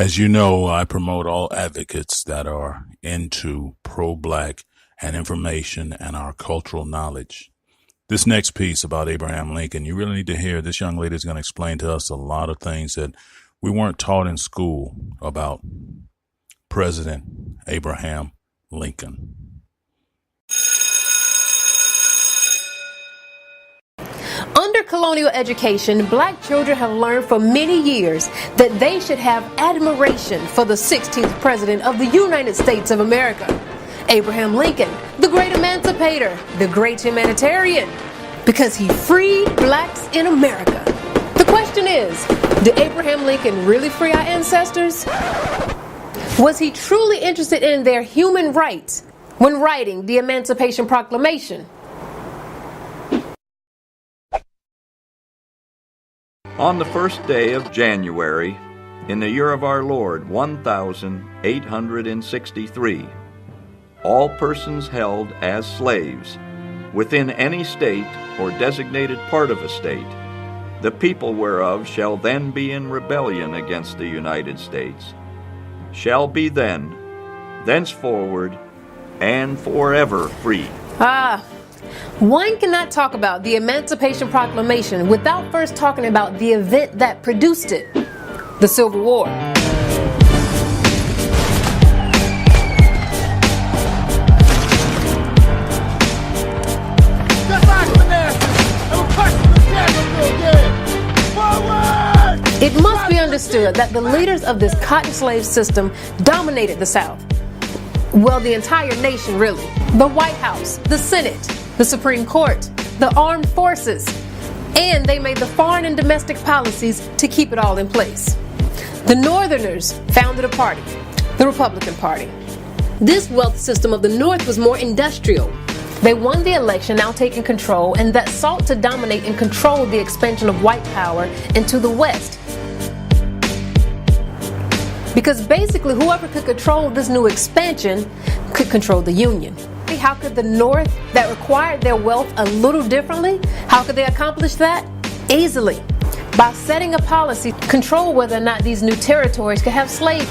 As you know, I promote all advocates that are into pro-black and information and our cultural knowledge. This next piece about Abraham Lincoln, you really need to hear. This young lady is going to explain to us a lot of things that we weren't taught in school about President Abraham Lincoln. Under colonial education, black children have learned for many years that they should have admiration for the 16th President of the United States of America, Abraham Lincoln, the great emancipator, the great humanitarian, because he freed blacks in America. The question is, did Abraham Lincoln really free our ancestors? Was he truly interested in their human rights when writing the Emancipation Proclamation? On the first day of January, in the year of our Lord 1863, all persons held as slaves within any state or designated part of a state, the people whereof shall then be in rebellion against the United States, shall be then, thenceforward, and forever free. One cannot talk about the Emancipation Proclamation without first talking about the event that produced it, the Civil War. It must be understood that the leaders of this cotton slave system dominated the South. Well, the entire nation, really. The White House, the Senate, the Supreme Court, the armed forces, and they made the foreign and domestic policies to keep it all in place. The Northerners founded a party, the Republican Party. This wealth system of the North was more industrial. They won the election, now taking control, and that sought to dominate and control the expansion of white power into the West. Because basically whoever could control this new expansion could control the Union. How could the North, that required their wealth a little differently, how could they accomplish that? Easily. By setting a policy to control whether or not these new territories could have slaves.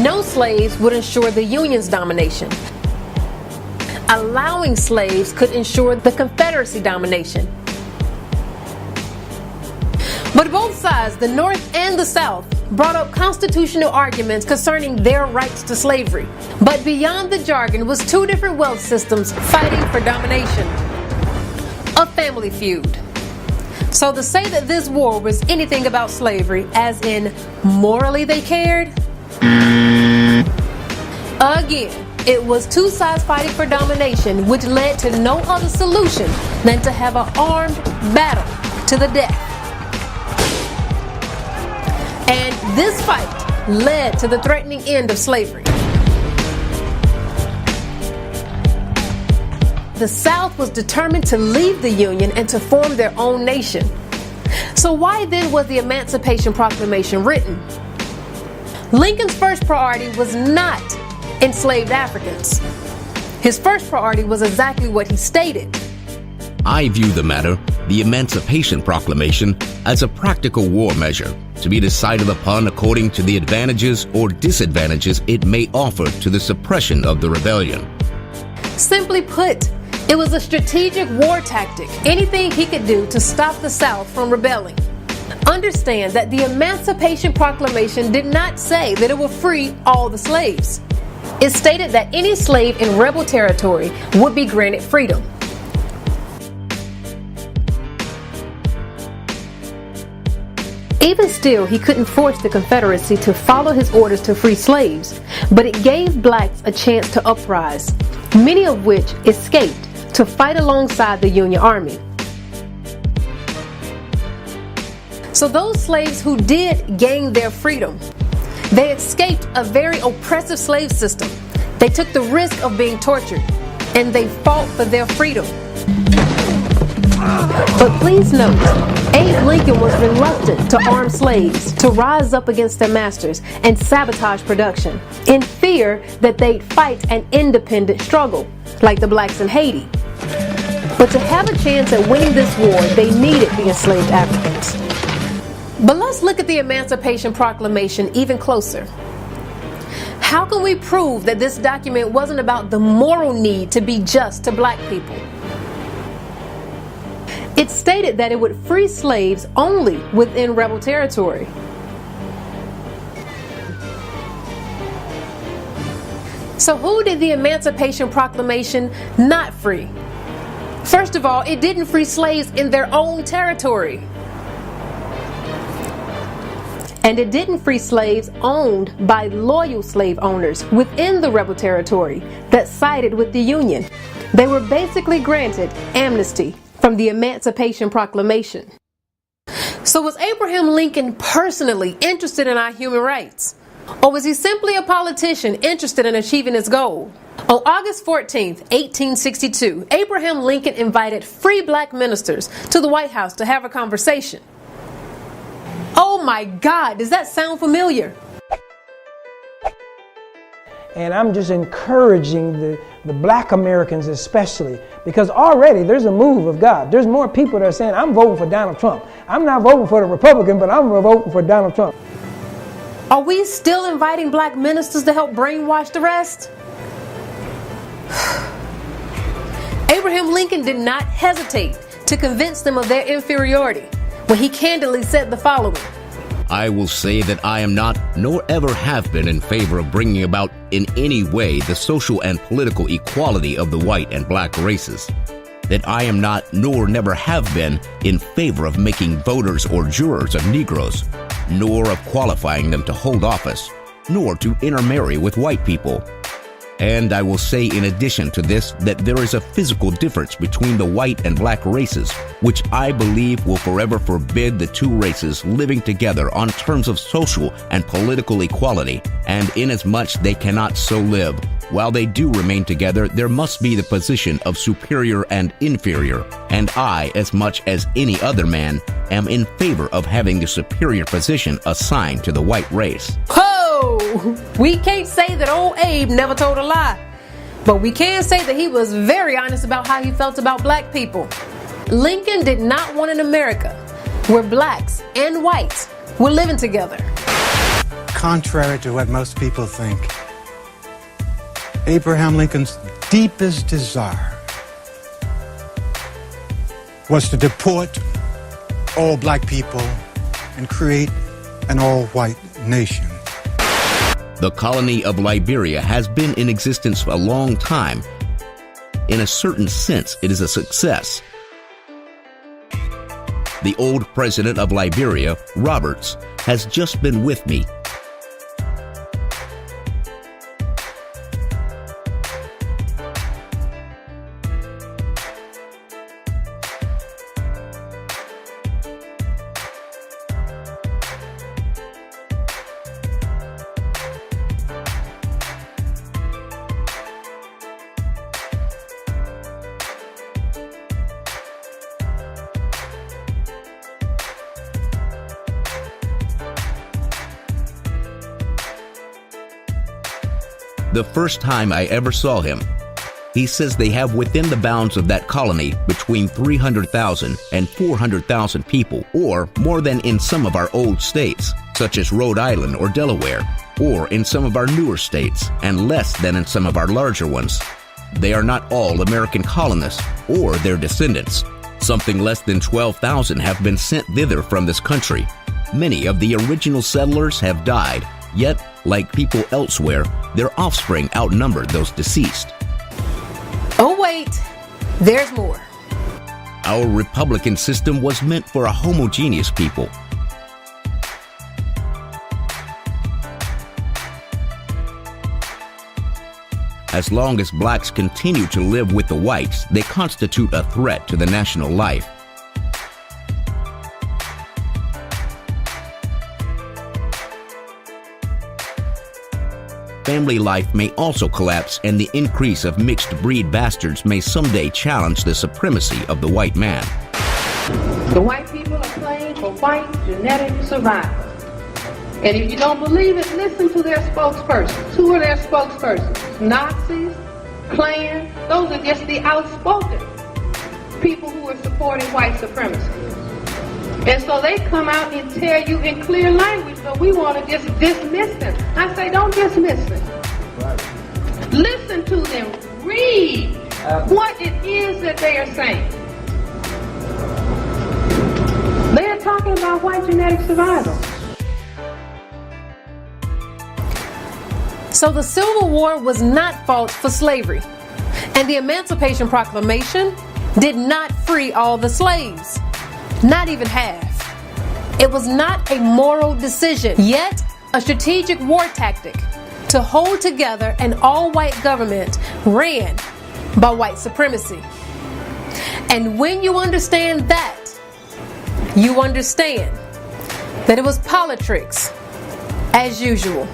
No slaves would ensure the Union's domination. Allowing slaves could ensure the Confederacy domination. But both sides, the North and the South, brought up constitutional arguments concerning their rights to slavery. But beyond the jargon was two different wealth systems fighting for domination. A family feud. So to say that this war was anything about slavery, as in morally they cared? Again, it was two sides fighting for domination, which led to no other solution than to have an armed battle to the death. And this fight led to the threatening end of slavery. The South was determined to leave the Union and to form their own nation. So why then was the Emancipation Proclamation written? Lincoln's first priority was not enslaved Africans. His first priority was exactly what he stated. I view the matter, the Emancipation Proclamation, as a practical war measure to be decided upon according to the advantages or disadvantages it may offer to the suppression of the rebellion. Simply put, it was a strategic war tactic, anything he could do to stop the South from rebelling. Understand that the Emancipation Proclamation did not say that it will free all the slaves. It stated that any slave in rebel territory would be granted freedom. Even still, he couldn't force the Confederacy to follow his orders to free slaves, but it gave blacks a chance to uprise, many of which escaped to fight alongside the Union Army. So those slaves who did gain their freedom, they escaped a very oppressive slave system. They took the risk of being tortured, and they fought for their freedom. But please note, Abe Lincoln was reluctant to arm slaves to rise up against their masters and sabotage production, in fear that they'd fight an independent struggle, like the blacks in Haiti. But to have a chance at winning this war, they needed the enslaved Africans. But let's look at the Emancipation Proclamation even closer. How can we prove that this document wasn't about the moral need to be just to black people? It stated that it would free slaves only within rebel territory. So who did the Emancipation Proclamation not free? First of all, it didn't free slaves in their own territory. And it didn't free slaves owned by loyal slave owners within the rebel territory that sided with the Union. They were basically granted amnesty from the Emancipation Proclamation. So was Abraham Lincoln personally interested in our human rights? Or was he simply a politician interested in achieving his goal? On August 14th, 1862, Abraham Lincoln invited free black ministers to the White House to have a conversation. Oh my God, does that sound familiar? And I'm just encouraging the black Americans especially, because already there's a move of God. There's more people that are saying, I'm voting for Donald Trump. I'm not voting for the Republican, but I'm voting for Donald Trump. Are we still inviting black ministers to help brainwash the rest? Abraham Lincoln did not hesitate to convince them of their inferiority when he candidly said the following. I will say that I am not, nor ever have been, in favor of bringing about in any way the social and political equality of the white and black races. That I am not, nor never have been, in favor of making voters or jurors of Negroes, nor of qualifying them to hold office, nor to intermarry with white people. And I will say in addition to this that there is a physical difference between the white and black races, which I believe will forever forbid the two races living together on terms of social and political equality, and inasmuch they cannot so live, while they do remain together, there must be the position of superior and inferior, and I, as much as any other man, am in favor of having the superior position assigned to the white race. We can't say that old Abe never told a lie, but we can say that he was very honest about how he felt about black people. Lincoln did not want an America where blacks and whites were living together. Contrary to what most people think, Abraham Lincoln's deepest desire was to deport all black people and create an all-white nation. The colony of Liberia has been in existence for a long time. In a certain sense, it is a success. The old president of Liberia, Roberts, has just been with me. The first time I ever saw him, he says they have within the bounds of that colony between 300,000 and 400,000 people, or more than in some of our old states, such as Rhode Island or Delaware, or in some of our newer states, and less than in some of our larger ones. They are not all American colonists or their descendants. Something less than 12,000 have been sent thither from this country. Many of the original settlers have died, yet, like people elsewhere, their offspring outnumber those deceased. Oh wait, there's more. Our republican system was meant for a homogeneous people. As long as blacks continue to live with the whites, they constitute a threat to the national life. Family life may also collapse, and the increase of mixed breed bastards may someday challenge the supremacy of the white man. The white people are playing for white genetic survival. And if you don't believe it, listen to their spokespersons. Who are their spokespersons? Nazis, Klan, those are just the outspoken people who are supporting white supremacy. And so they come out and tell you in clear language, but we want to just dismiss them. I say, don't dismiss them. Right. Listen to them. Read what it is that they are saying. They are talking about white genetic survival. So the Civil War was not fought for slavery, and the Emancipation Proclamation did not free all the slaves, not even half. It was not a moral decision, yet a strategic war tactic to hold together an all-white government ran by white supremacy. And when you understand that, you understand that it was politics as usual.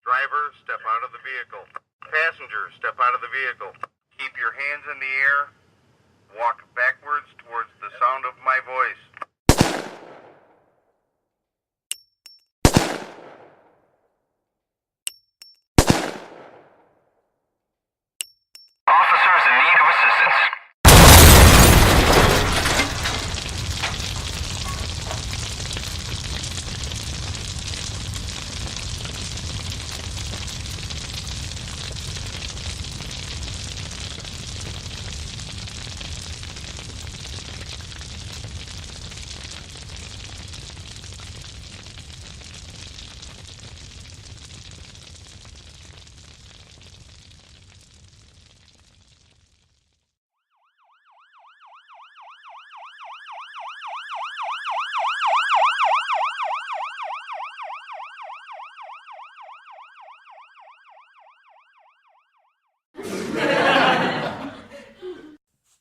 Driver, step out of the vehicle. Passenger, step out of the vehicle. Keep your hands in the air. Walk backwards towards the sound of my voice. Officers in need of assistance.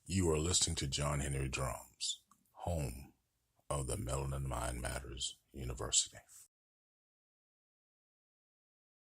You are listening to John Henry Drums, home of the Melanin Mind Matters University.